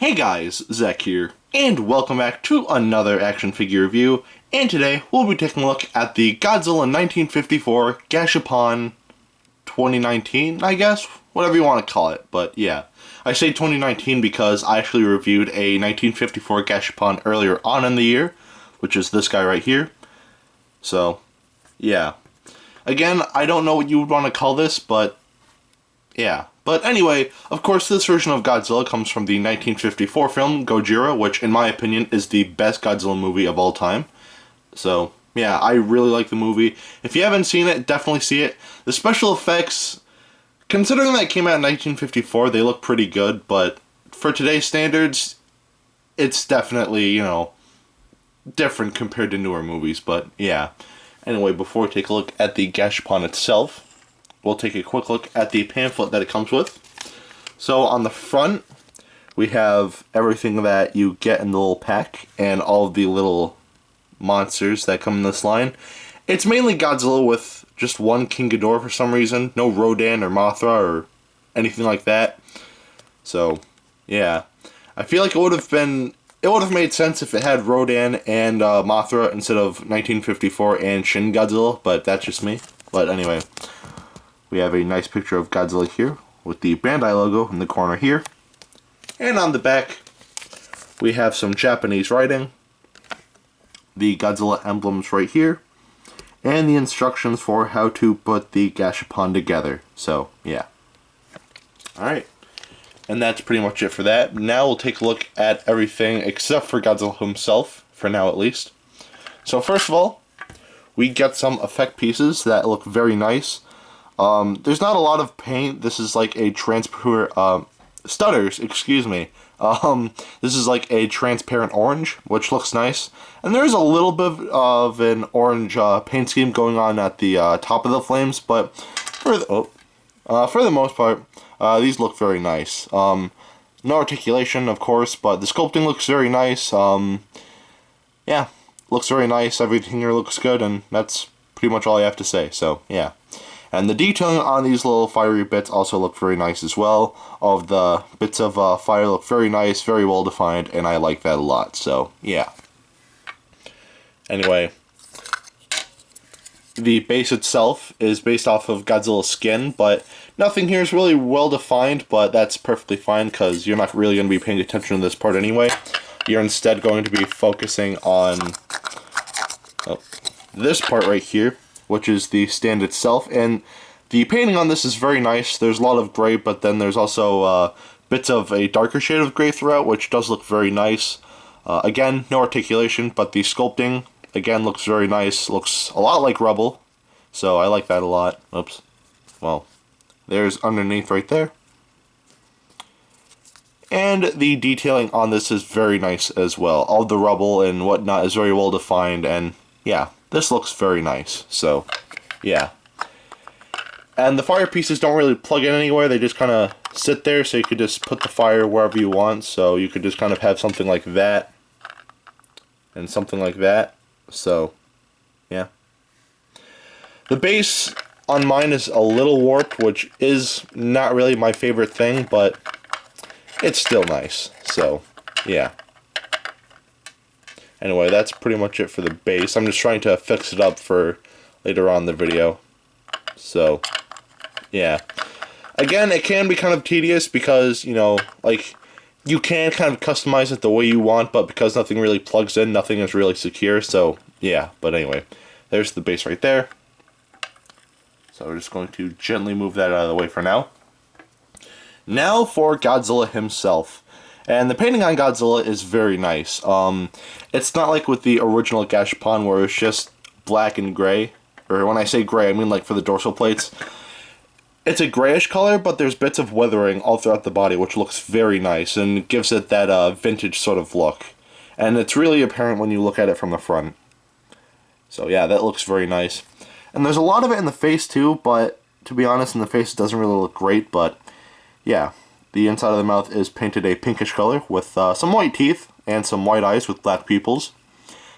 Hey guys, Zach here, and welcome back to another action figure review, and today we'll be taking a look at the Godzilla 1954 Gashapon 2019, I guess? Whatever you want to call it, but yeah. I say 2019 because I actually reviewed a 1954 Gashapon earlier on in the year, which is this guy right here. So, yeah. Again, I don't know what you would want to call this, but yeah. But anyway, of course, this version of Godzilla comes from the 1954 film Godzilla, which, in my opinion, is the best Godzilla movie of all time. So, yeah, I really like the movie. If you haven't seen it, definitely see it. The special effects, considering that it came out in 1954, they look pretty good, but for today's standards, it's definitely, different compared to newer movies, but yeah. Anyway, before we take a look at the Gashapon itself, we'll take a quick look at the pamphlet that it comes with. So on the front, we have everything that you get in the little pack and all of the little monsters that come in this line. It's mainly Godzilla with just one King Ghidorah for some reason. No Rodan or Mothra or anything like that. So, yeah. I feel like it would have made sense if it had Rodan and Mothra instead of 1954 and Shin Godzilla, but that's just me. But anyway, we have a nice picture of Godzilla here with the Bandai logo in the corner here. And on the back, we have some Japanese writing, the Godzilla emblems right here, and the instructions for how to put the Gashapon together. So, yeah. Alright. And that's pretty much it for that. Now we'll take a look at everything except for Godzilla himself, for now at least. So first of all, we get some effect pieces that look very nice. There's not a lot of paint. This is like a transparent, stutters, excuse me. This is like a transparent orange, which looks nice. And there's a little bit of an orange paint scheme going on at the top of the flames, but for the most part, these look very nice. No articulation, of course, but the sculpting looks very nice. Yeah, looks very nice. Everything here looks good, and that's pretty much all I have to say. So, yeah. And the detailing on these little fiery bits also look very nice as well. All of the bits of fire look very nice, very well defined, and I like that a lot. So, yeah. Anyway, the base itself is based off of Godzilla's skin, but nothing here is really well defined, but that's perfectly fine because you're not really going to be paying attention to this part anyway. You're instead going to be focusing on this part right here, which is the stand itself, and the painting on this is very nice. There's a lot of gray, but then there's also bits of a darker shade of gray throughout, which does look very nice. Again, no articulation, but the sculpting, again, looks very nice. Looks a lot like rubble, so I like that a lot. Oops. Well, there's underneath right there. And the detailing on this is very nice as well. All the rubble and whatnot is very well defined, and yeah, this looks very nice. So, yeah. And the fire pieces don't really plug in anywhere. They just kind of sit there, so you could just put the fire wherever you want. So you could just kind of have something like that and something like that. So, yeah. The base on mine is a little warped, which is not really my favorite thing, but it's still nice. So, yeah. Anyway, that's pretty much it for the base. I'm just trying to fix it up for later on in the video. So, yeah. Again, it can be kind of tedious because, like, you can kind of customize it the way you want, but because nothing really plugs in, nothing is really secure. So, yeah. But anyway, there's the base right there. So we're just going to gently move that out of the way for now. Now for Godzilla himself. And the painting on Godzilla is very nice. It's not like with the original Gashapon where it's just black and gray. Or when I say gray, I mean like for the dorsal plates. It's a grayish color, but there's bits of weathering all throughout the body, which looks very nice and gives it that vintage sort of look. And it's really apparent when you look at it from the front. So yeah, that looks very nice. And there's a lot of it in the face too, but to be honest, in the face it doesn't really look great, but yeah. The inside of the mouth is painted a pinkish color with some white teeth and some white eyes with black pupils.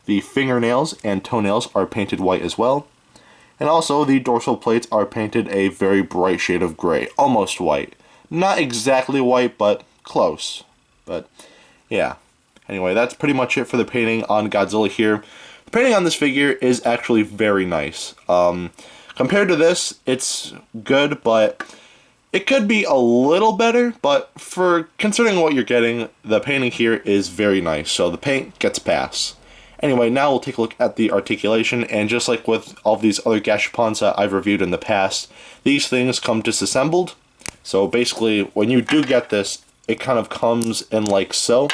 The fingernails and toenails are painted white as well. And also the dorsal plates are painted a very bright shade of gray, almost white. Not exactly white, but close. But yeah. Anyway, that's pretty much it for the painting on Godzilla here. The painting on this figure is actually very nice. Compared to this, it's good, but it could be a little better, but for considering what you're getting, the painting here is very nice, so the paint gets pass. Anyway, now we'll take a look at the articulation, and just like with all of these other Gashapons that I've reviewed in the past, these things come disassembled. So basically, when you do get this, it kind of comes in like so.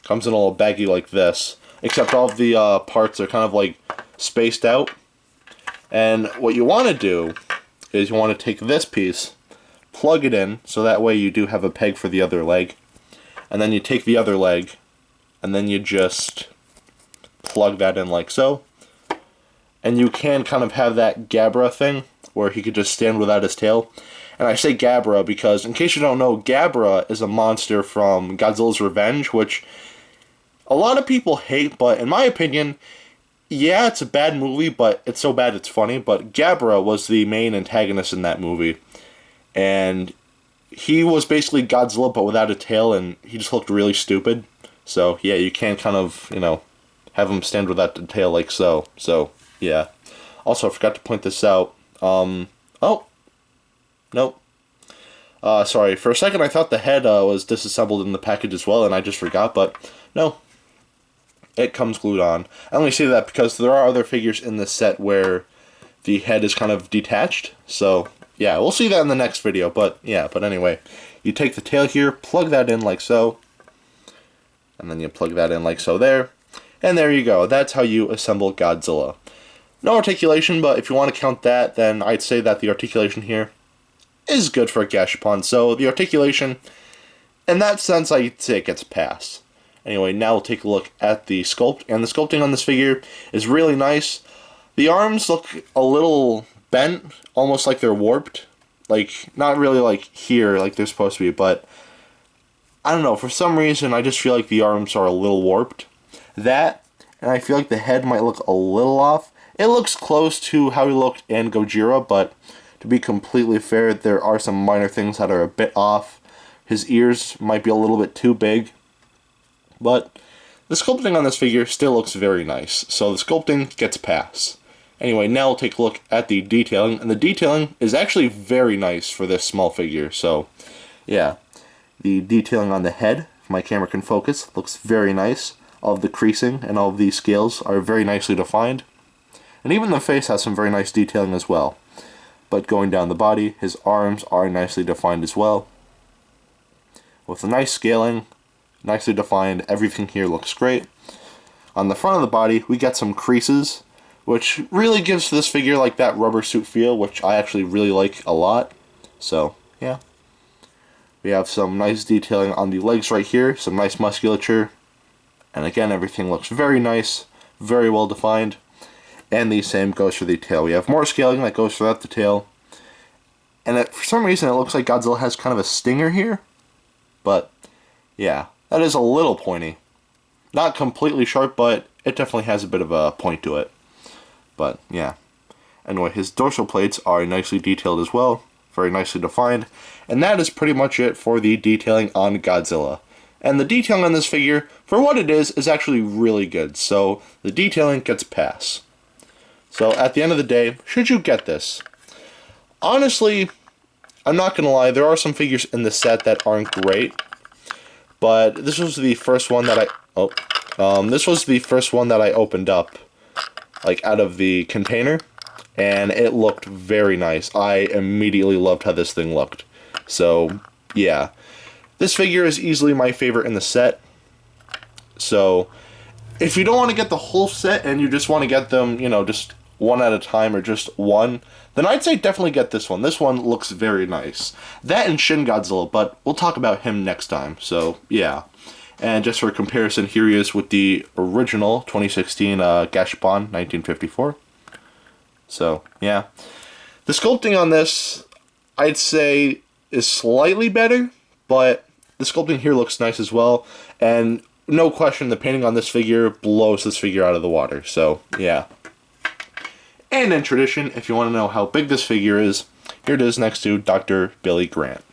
Comes in a little baggie like this, except all of the parts are kind of like spaced out. And what you want to do is you want to take this piece, plug it in, so that way you do have a peg for the other leg. And then you take the other leg, and then you just plug that in like so. And you can kind of have that Gabra thing, where he could just stand without his tail. And I say Gabra because, in case you don't know, Gabra is a monster from Godzilla's Revenge, which a lot of people hate, but in my opinion, yeah, it's a bad movie, but it's so bad it's funny. But Gabra was the main antagonist in that movie. And he was basically Godzilla, but without a tail, and he just looked really stupid. So, yeah, you can kind of, you know, have him stand without the tail like so. So, yeah. Also, I forgot to point this out. Oh. Nope. Sorry. For a second, I thought the head was disassembled in the package as well, and I just forgot, but no. It comes glued on. I only say that because there are other figures in this set where the head is kind of detached. So, yeah, we'll see that in the next video, but, yeah, but anyway. You take the tail here, plug that in like so, and then you plug that in like so there. And there you go. That's how you assemble Godzilla. No articulation, but if you want to count that, then I'd say that the articulation here is good for a Gashapon. So the articulation, in that sense, I'd say it gets passed. Anyway, now we'll take a look at the sculpt. And the sculpting on this figure is really nice. The arms look a little bent, almost like they're warped. Like, not really like here, like they're supposed to be, but I don't know, for some reason I just feel like the arms are a little warped. That, and I feel like the head might look a little off. It looks close to how he looked in Gojira, but to be completely fair, there are some minor things that are a bit off. His ears might be a little bit too big. But the sculpting on this figure still looks very nice, so the sculpting gets pass. Anyway, now we'll take a look at the detailing, and the detailing is actually very nice for this small figure, so yeah. The detailing on the head, if my camera can focus, looks very nice. All of the creasing and all of these scales are very nicely defined. And even the face has some very nice detailing as well. But going down the body, his arms are nicely defined as well. With a nice scaling, nicely defined, everything here looks great. On the front of the body, we get some creases, which really gives this figure like that rubber suit feel, which I actually really like a lot. So, yeah. We have some nice detailing on the legs right here, some nice musculature. And again, everything looks very nice, very well defined. And the same goes for the tail. We have more scaling that goes throughout the tail. And for some reason, it looks like Godzilla has kind of a stinger here. But, yeah, that is a little pointy. Not completely sharp, but it definitely has a bit of a point to it. But, yeah. Anyway, his dorsal plates are nicely detailed as well. Very nicely defined. And that is pretty much it for the detailing on Godzilla. And the detailing on this figure, for what it is actually really good. So, the detailing gets pass. So, at the end of the day, should you get this? Honestly, I'm not going to lie, there are some figures in the set that aren't great. But this was the first one that this was the first one that I opened up, like, out of the container. And it looked very nice. I immediately loved how this thing looked. So, yeah. This figure is easily my favorite in the set. So, if you don't want to get the whole set and you just want to get them, you know, just one at a time or just one, then I'd say definitely get this one. This one looks very nice. That and Shin Godzilla, but we'll talk about him next time. So, yeah. And just for comparison, here he is with the original 2016 Gashapon 1954. So, yeah. The sculpting on this, I'd say, is slightly better, but the sculpting here looks nice as well. And no question, the painting on this figure blows this figure out of the water. So, yeah. And in tradition, if you want to know how big this figure is, here it is next to Dr. Billy Grant.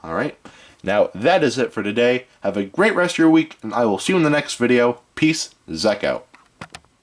Alright. Now, that is it for today. Have a great rest of your week, and I will see you in the next video. Peace, Zek out.